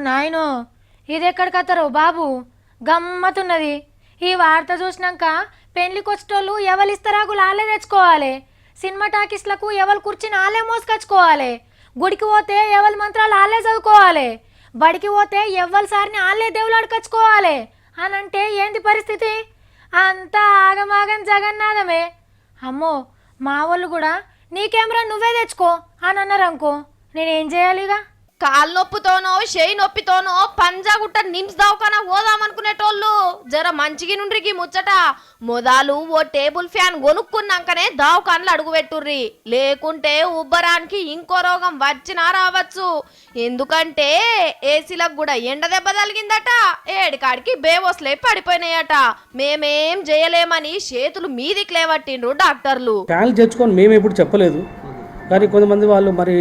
నాయనో ఇదెక్కడికత్తరు బాబు గమ్మతున్నది. ఈ వార్త చూసినాక పెళ్లికొచ్చేటోళ్ళు ఎవరు ఇస్తరాకులు ఆలే తెచ్చుకోవాలి, సినిమా టాకీస్లకు ఎవరు కుర్చీని ఆలే మోసుకొచ్చుకోవాలి, గుడికి పోతే ఎవరి మంత్రాలు ఆలే చదువుకోవాలి, బడికి పోతే ఎవ్వరి సారిని ఆలే దేవులాడుకొచ్చుకోవాలి అని అంటే ఏంది పరిస్థితి? అంతా ఆగమాగం జగన్నాథమే. అమ్మో మా వాళ్ళు కూడా నీకేమరా నువ్వే తెచ్చుకో అని అన్నారనుకో, నేనేం చేయాలిగా? కాలు నొప్పితోనో చేయి నొప్పితోనో పంజాగుట్ట నిమ్స్ దవాఖానా పోదామనుకునేటోళ్ళు జర మంచిగి నుండ్రికి ముచ్చట మొదలు ఓ టేబుల్ ఫ్యాన్ కొనుక్కున్నాకనే దవాఖానలు అడుగుపెట్టుర్రి, లేకుంటే ఉబ్బరానికి ఇంకో రోగం వచ్చినా రావచ్చు. ఎందుకంటే ఏసీలకు కూడా ఎండ దెబ్బ తగిలిందట, ఏడికాడికి బేవోస్లే పడిపోయినాయట. మేమేం చేయలేమని చేతులు మీదికి లేవట్టిండ్రు డాక్టర్లు. ఫ్యాన్లు తెచ్చుకొని మేము ఎప్పుడు చెప్పలేదు, కానీ కొంతమంది వాళ్ళు మరి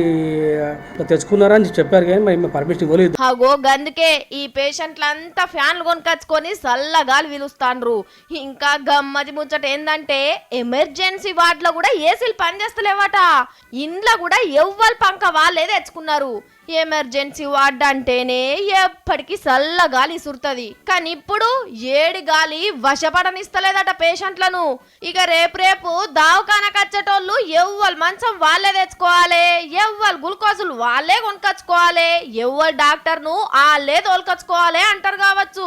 తెచ్చుకున్నారా అని చెప్పారు, కానీ మరి పర్మిషన్ ఇవ్వలేదు. అగో గందుకే ఈ పేషెంట్లంతా ఫ్యాన్లు కొనుకొచ్చుకొని చల్లగాలి పిలుస్తాండ్రు. ఇంకా గమ్మతి ముచ్చట ఏందంటే ఎమర్జెన్సీ వార్డులో కూడా ఏసీలు పనిచేస్తలేవట. ఇంట్లో కూడా ఎవ్వరు పంక వాళ్ళే తెచ్చుకున్నారు. ఎమర్జెన్సీ వార్డు అంటేనే ఎప్పటికీ చల్లగాలి ఇసురుతుంది, కానీ ఇప్పుడు ఏడి గాలి వశపడనిస్తలేదట పేషెంట్లను. ఇక రేపు దవాఖానకు వచ్చేటోళ్ళు ఎవ్వరు మంచం వాళ్ళే తెచ్చుకోవాలి, ఎవ్వరు గ్లూకోజులు వాళ్ళే కొనుకొచ్చుకోవాలి, ఎవ్వరు డాక్టర్ను వాళ్ళే తోలుకొచ్చుకోవాలి అంటారు కావచ్చు.